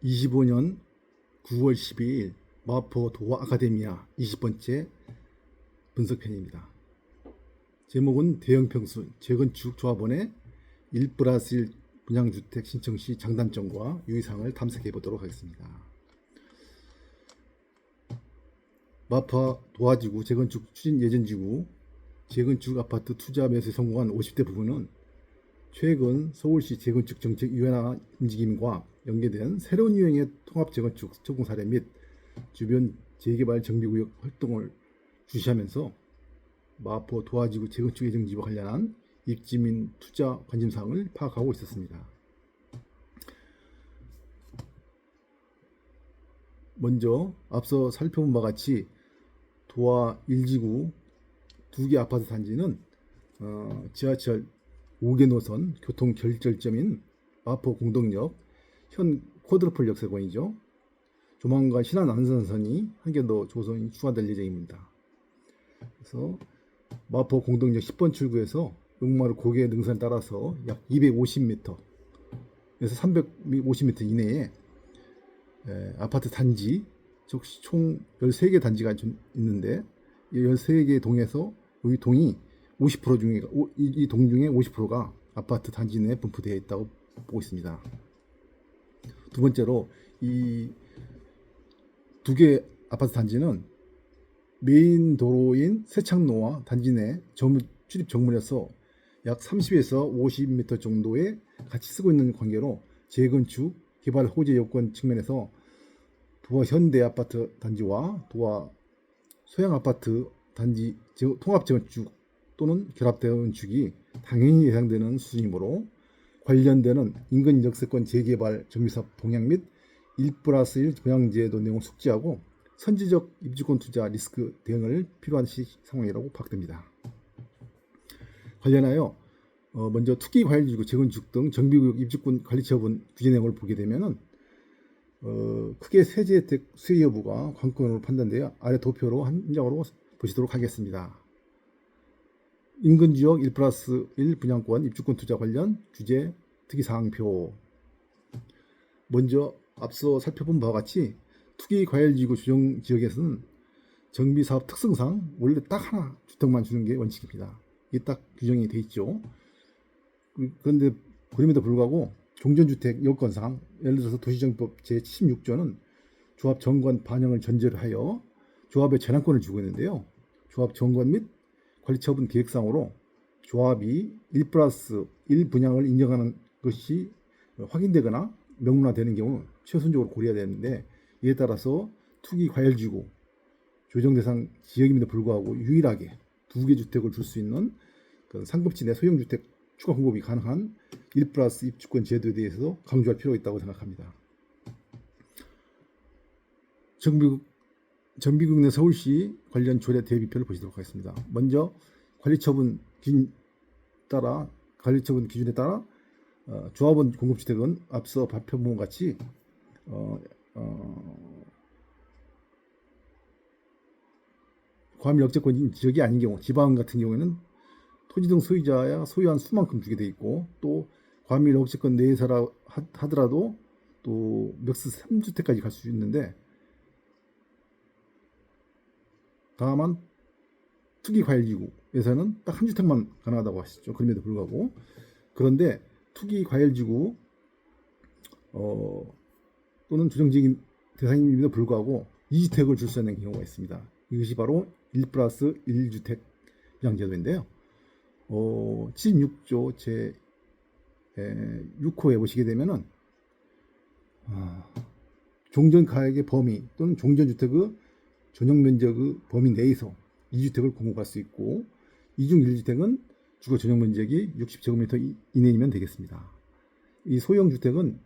2025년 9월 12일 마포 도화 아카데미아 20번째 분석편입니다. 제목은 대형평수 재건축 조합원의 1+1 분양주택 신청 시 장단점과 유의사항을 탐색해 보도록 하겠습니다. 마포 도화지구 재건축 추진 예정지구 재건축 아파트 투자 매수에 성공한 50대 부부는 최근 서울시 재건축 정책 유연화 움직임과 연계된 새로운 유형의 통합 재건축 적용 사례 및 주변 재개발 정비구역 활동을 주시하면서 마포 도화지구 재건축 예정지와 관련한 입지민 투자 관심사항을 파악하고 있었습니다. 먼저 앞서 살펴본 바와 같이 도화 1지구 2개 아파트 단지는 지하철 5개 노선 교통 결절점인 마포 공덕역 현 쿼드러플 역세권이죠. 조만간 신안 안산선이 한 개 더 조선이 추가될 예정입니다. 그래서 마포 공덕역 10번 출구에서 용마루 고개 능선에 따라서 약 250m에서 350m 이내에 아파트 단지 총 13개 단지가 있는데 이 13개 동에서 이 동이 50% 중에 이 동 중에 50%가 아파트 단지 내에 분포되어 있다고 보고 있습니다. 두 번째로 이 두 개 아파트 단지는 메인 도로인 세창로와 단지 내 출입 정문에서 약 30에서 50m 정도에 같이 쓰고 있는 관계로 재건축 개발 호재 여건 측면에서 도화 현대 아파트 단지와 도화 소양 아파트 단지 통합 재건축 또는 결합 재건축이 당연히 예상되는 수준이므로 관련되는 인근 역세권 재개발 정비사업 동향 및 1+1 분양제도 내용을 숙지하고 선제적 입주권 투자 리스크 대응을 필요한 상황이라고 파악됩니다. 관련하여 먼저 투기 과열지구 재건축 등 정비구역 입주권 관리처분 규제 내용을 보게 되면은 크게 세제혜택 수혜 여부가 관건으로 판단되어 아래 도표로 한 장으로 보시도록 하겠습니다. 인근지역 1+1 분양권 입주권 투자 관련 규제 특이사항표. 먼저 앞서 살펴본 바와 같이 투기 과열지구 조정 지역에서는 정비사업 특성상 원래 딱 하나 주택만 주는 게 원칙입니다. 이게 딱 규정이 돼 있죠. 그런데 그럼에도 불구하고 종전주택 여건상 예를 들어서 도시정법 제76조는 조합 정관 반영을 전제로 하여 조합에 재량권을 주고 있는데요. 조합 정관 및 관리처분 계획상으로 조합이 1+1 분양을 인정하는 것이 확인되거나 명문화되는 경우 최우선적으로 고려해야 되는데 이에 따라서 투기 과열지구 조정 대상 지역임에도 불구하고 유일하게 2개 주택을 줄 수 있는 상급지 내 소형주택 추가 공급이 가능한 1+ 입주권 제도에 대해서 강조할 필요가 있다고 생각합니다. 정비국 내 서울시 관련 조례 대비표를 보시도록 하겠습니다. 먼저 관리처분 기준에 따라 조합원 공급주택은 앞서 발표본 것 같이 과밀 역세권 지역이 아닌 경우 지방 같은 경우에는 토지 등 소유자야 소유한 수만큼 주게 돼 있고 또 과밀 역세권 내에서라 하더라도 또 맥스 3주택까지 갈 수 있는데 다만 투기 과열지구에서는 딱 한 주택만 가능하다고 하시죠. 그럼에도 불구하고 그런데 투기 과열지구 또는 조정지역 대상임에도 불구하고 2주택을 줄 수 있는 경우가 있습니다. 이것이 바로 1+1 주택 분양제도인데요. 76조 제 6호에 보시게 되면은 종전가액의 범위 또는 종전주택의 전용면적의 범위 내에서 2주택을 공급할 수 있고 이중 1주택은 주거 전용면적이 60제곱미터 이내이면 되겠습니다. 이 소형주택은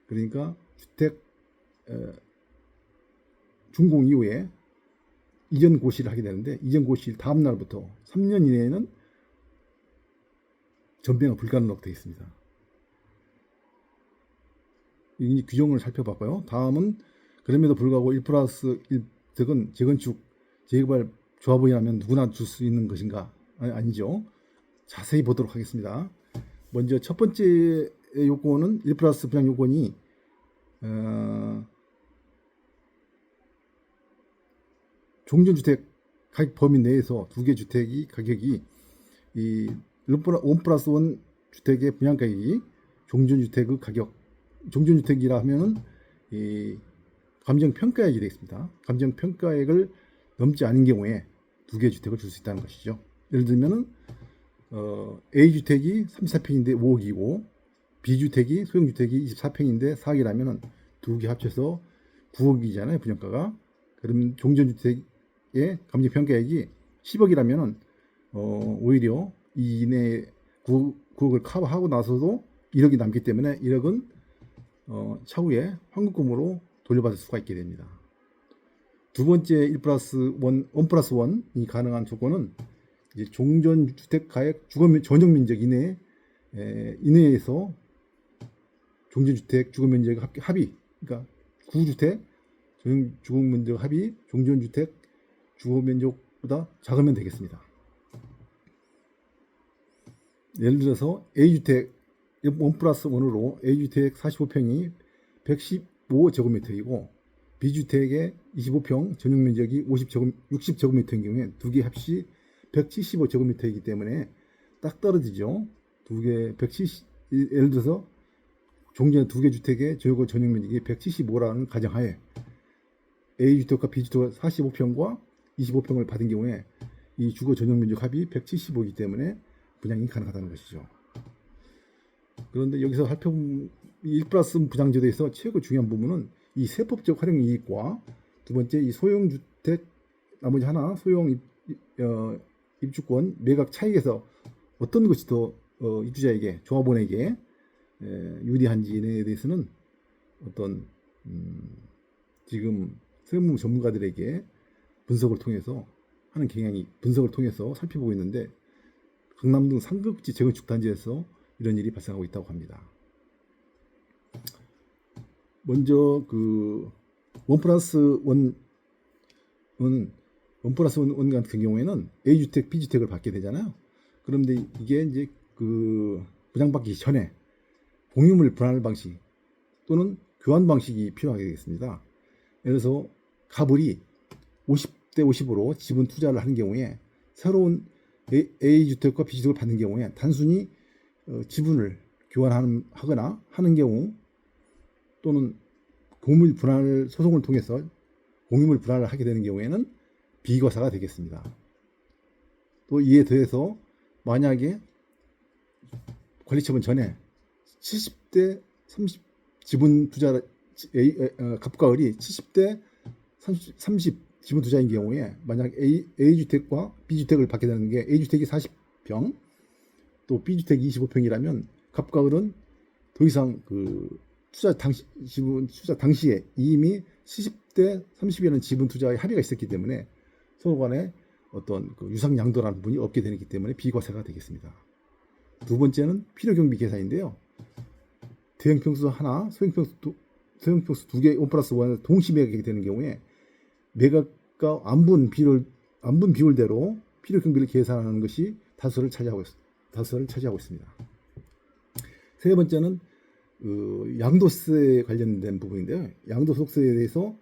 그러니까 주택 준공 이후에 이전 고시를 하게 되는데 이전 고시 다음 날부터 3년 이내에는 전매가 불가능하게 되어 있습니다. 이 규정을 살펴봤고요. 다음은 그럼에도 불구하고 1+1 주택은 재건축 재개발 조합원이라면 누구나 줄 수 있는 것인가? 아니죠. 자세히 보도록 하겠습니다. 먼저 첫 번째 요건은 1 플러스 분양 요건이 종전주택 가격 범위 내에서 두 개 주택이 가격이 이 1 플러스 1 주택의 분양 가격이 종전주택의 가격, 종전주택이라 하면은 이 감정평가액이 되겠습니다. 감정평가액을 넘지 않은 경우에 두 개 주택을 줄 수 있다는 것이죠. 예를 들면은 A주택이 34평인데 5억이고 B주택이 소형주택이 24평인데 4억이라면은 두 개 합쳐서 9억이잖아요, 분양가가. 그러면 종전주택의 감정평가액이 10억이라면은 오히려 이 이내 9억을 커버하고 나서도 1억이 남기 때문에 1억은 차후에 환급금으로 돌려받을 수가 있게 됩니다. 두 번째 1 플러스 1이 가능한 조건은 이제 종전주택 가액 전용면적 이내에서 종전주택 주거면적 합의, 그러니까 구주택 주거면적 합의 종전주택 주거면적보다 작으면 되겠습니다. 예를 들어서 A주택 1 플러스 1으로 A주택 45평이 115제곱미터이고 B주택의 25평 전용면적이 60제곱미터인 경우에 두 개 합이 175제곱미터이기 때문에 딱 떨어지죠. 두 개 170, 예를 들어서 종전 두 개 주택의 전용면적이 175라는 가정하에 A주택과 B주택 45평과 25평을 받은 경우에 이 주거 전용면적 합이 175이기 때문에 분양이 가능하다는 것이죠. 그런데 여기서 살펴보면 1 플러스 분양제도에서 최고 중요한 부분은 이 세법적 활용 이익과 두 번째 이 소형주택 나머지 하나 소형 입주권 매각 차익에서 어떤 것이 더 입주자에게 조합원에게 유리한지에 대해서는 어떤 지금 세무 전문가들에게 분석을 통해서 하는 경향이 분석을 통해서 살펴보고 있는데 강남 등 상급지 재건축 단지에서 이런 일이 발생하고 있다고 합니다. 먼저 그 1 플러스 1 같은 경우에는 A주택, B주택을 받게 되잖아요. 그런데 이게 이제 그 분양받기 전에 공유물 분할 방식 또는 교환 방식이 필요하게 되겠습니다. 예를 들어서 가불이 50대 50으로 지분 투자를 하는 경우에 새로운 A주택과 B주택을 받는 경우에 단순히 지분을 교환하거나 하는 경우 또는 공유물 분할 소송을 통해서 공유물 분할을 하게 되는 경우에는 비과세가 되겠습니다. 또 이에 더해서 만약에 관리처분 전에 70대 30 지분 투자 갑과 을이 70대 30 지분 투자인 경우에 만약 A주택과 B주택을 받게 되는 게 A주택이 40평 또 B주택이 25평이라면 갑과 을은 더 이상 그 지분 투자 당시에 이미 70대 30이라는 지분 투자의 합의가 있었기 때문에 서로 간에 어떤 그 유상양도라는 부분이 없게 되기 때문에 비과세가 되겠습니다. 두 번째는 필요경비 계산인데요. 대형평수 하나, 소형평수 두 개, 1 플러스 1을 동시 매각이 되는 경우에 매각과 안분 비율대로 필요경비를 계산하는 것이 다수를 차지하고 있습니다. 세 번째는 양도세에 관련된 부분인데요. 양도소득세에 대해서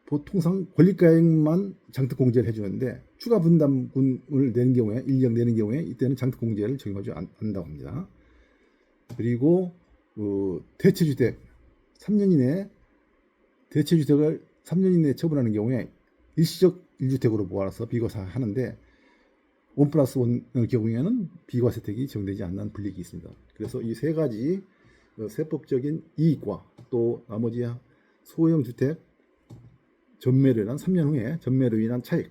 보통상 권리가액만 장특공제를 해주는데 추가 분담금을 내는 경우에 인력 내는 경우에 이때는 장특공제를 적용하지 않는다고 합니다. 그리고 대체주택 3년 이내 대체주택을 3년 이내에 처분하는 경우에 일시적 1주택으로 모아서 비과세하는데 1 플러스 1의 경우에는 비과세 혜택이 적용되지 않는 불이익이 있습니다. 그래서 이 세 가지 세법적인 이익과 또 나머지 소형 주택 전매로 인한 3년 후에 전매로 인한 차익을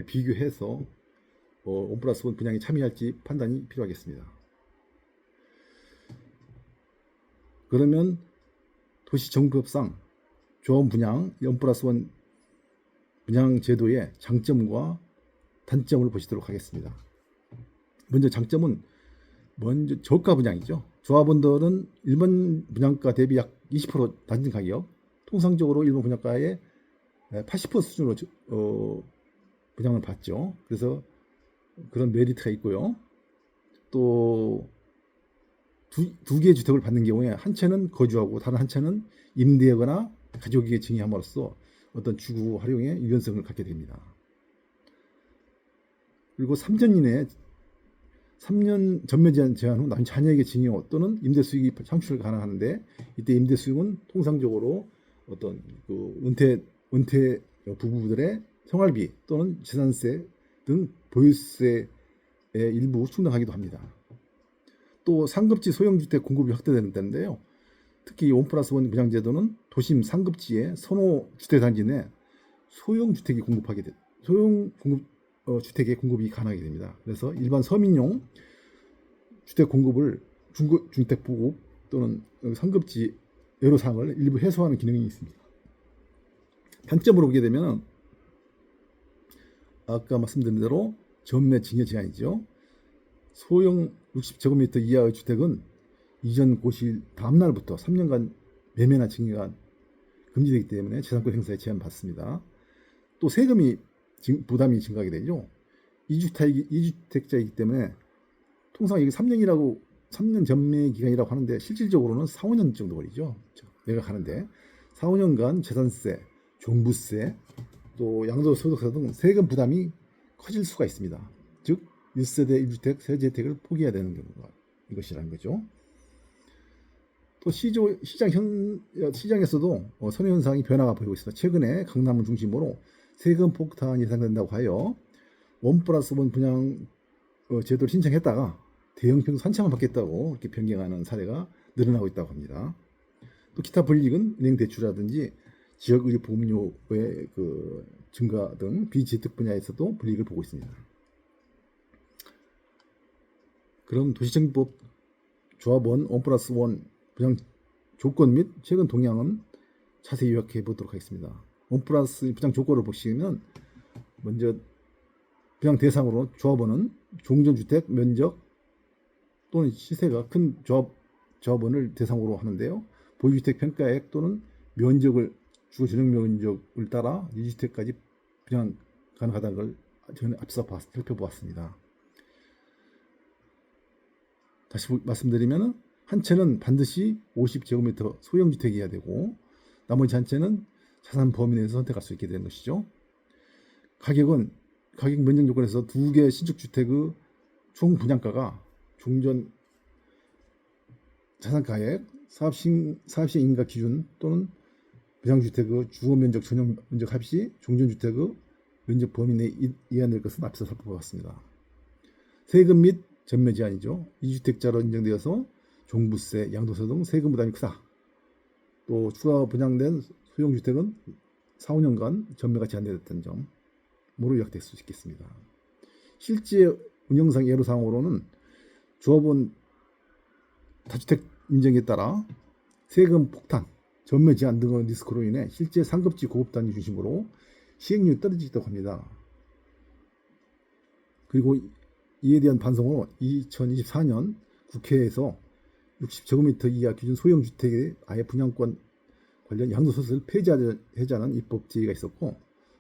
비교해서 1 플러스 1 분양에 참여할지 판단이 필요하겠습니다. 그러면 도시정비법상 조합 분양 1 플러스 1 분양 제도의 장점과 단점을 보시도록 하겠습니다. 먼저 장점은 저가 분양이죠. 조합원들은 일반 분양가 대비 약 20% 낮은 가격, 통상적으로 일반 분양가의 80% 수준으로 분양을 받죠. 그래서 그런 메리트가 있고요. 또 두 개의 주택을 받는 경우에 한 채는 거주하고 다른 한 채는 임대하거나 가족에게 증여함으로써 어떤 주거 활용의 유연성을 갖게 됩니다. 그리고 3년 이내에 3년 전매 제한 후 자녀에게 증여 또는 임대 수익이 창출 가능한데, 이때 임대 수익은 통상적으로 어떤 그 은퇴 부부들의 생활비 또는 재산세 등 보유세의 일부 충당하기도 합니다. 또 상급지 소형주택 공급이 확대되는데요. 특히 1+1 분양제도는 도심 상급지의 선호 주택단지 내 소형주택이 주택의 공급이 가능하게 됩니다. 그래서 일반 서민용 주택 공급을 중주택 보급 또는 상급지 애로사항을 일부 해소하는 기능이 있습니다. 단점으로 보게 되면 아까 말씀드린 대로 전매 증여 제한이죠. 소형 60제곱미터 이하의 주택은 이전 고시 다음 날부터 3년간 매매나 증여가 금지되기 때문에 재산권 행사에 제한받습니다. 또 세금이 부담이 증가하게 되죠. 2주택자이기 때문에 통상 이게 3년 전매 기간이라고 하는데 실질적으로는 4, 5년 정도 걸리죠. 내가 가는데 4, 5년간 재산세, 종부세, 또 양도소득세 등 세금 부담이 커질 수가 있습니다. 즉 1세대 1주택 세제 혜택을 포기해야 되는 경우가 이것이라는 거죠. 또 시장에서도 선호현상이 변화가 보이고 있습니다. 최근에 강남을 중심으로 세금 폭탄이 예상된다고 하여 1+1 분양 제도를 신청했다가 대형 평수 한창을 받겠다고 이렇게 변경하는 사례가 늘어나고 있다고 합니다. 또 기타 불이익은 은행 대출이라든지 지역의료 보험료의 증가 등 비재택 분야에서도 불이익을 보고 있습니다. 그럼 도시정비법 조합원 1+1 분양 조건 및 최근 동향은 자세히 요약해 보도록 하겠습니다. 1+1 분양 조건을 보시면 먼저 분양 대상으로 조합원은 종전주택 면적 또는 시세가 큰 조합원을 대상으로 하는데요. 보유주택 평가액 또는 면적을 주거 전용 면적을 따라 2주택까지 분양 가능하다는 걸 저는 앞서 살펴보았습니다. 다시 말씀드리면 한 채는 반드시 50제곱미터 소형주택이어야 되고 나머지 한 채는 자산 범위 내에서 선택할 수 있게 되는 것이죠. 가격 면적 요건에서 두 개 신축주택의 총 분양가가 종전 자산가액, 사업시행 인가 기준 또는 분양주택의 주거면적 전용 면적 합시 종전주택의 면적 범위 내에 이해될 것은 앞서 살펴보았습니다. 세금 및 전매 제한이죠. 2주택자로 인정되어서 종부세, 양도세 등 세금 부담이 크다. 또 추가 분양된 소형주택은 4, 5년간 전매가 제한되었다는 점으로 요약될 수 있겠습니다. 실제 운영상 예로사항으로는 조합원 다주택 인정에 따라 세금 폭탄, 전매 제한 등의 리스크로 인해 실제 상급지 고급단지 중심으로 시행률이 떨어지기도 합니다. 그리고 이에 대한 반성으로 2024년 국회에서 60제곱미터 이하 기준 소형주택의 아예 분양권 관련 양도소득세를 폐지하자는 입법 제의가 있었고,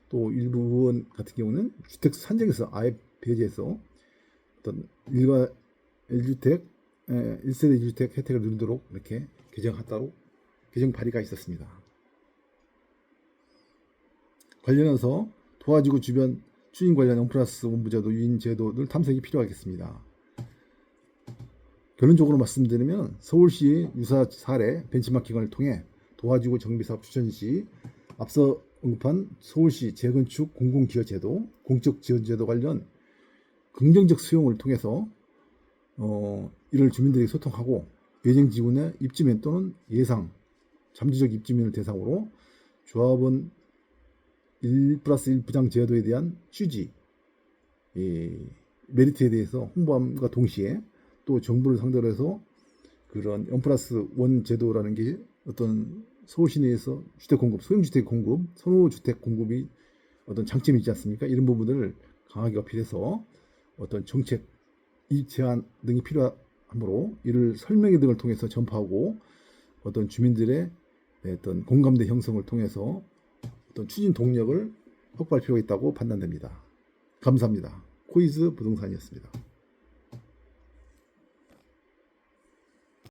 또 일부 의원 같은 경우는 주택 산정에서 아예 배제해서 어떤 1세대 1주택 혜택을 누리도록 이렇게 개정 발의가 있었습니다. 관련해서 도화지구 주변 추진 관련 1+1 부자도 유인 제도를 탐색이 필요하겠습니다. 결론적으로 말씀드리면 서울시 유사 사례 벤치마킹을 통해 도화지구 정비사업 추천 시 앞서 언급한 서울시 재건축 공공기여제도, 공적지원제도 관련 긍정적 수용을 통해서 이를 주민들에게 소통하고 예정지구내 입주민 또는 예상 잠재적 입주민을 대상으로 조합원 1+1 부장 제도에 대한 취지, 메리트에 대해서 홍보함과 동시에 또 정부를 상대로 해서 그런 1+1 제도라는 게 어떤 서울시 내에서 주택 공급, 소형주택 공급, 선호주택 공급이 어떤 장점이 있지 않습니까? 이런 부분들을 강하게 어필해서 어떤 정책, 이익 제한 등이 필요하므로 이를 설명회 등을 통해서 전파하고 어떤 주민들의 어떤 공감대 형성을 통해서 어떤 추진 동력을 확보할 필요가 있다고 판단됩니다. 감사합니다. 코이즈 부동산이었습니다.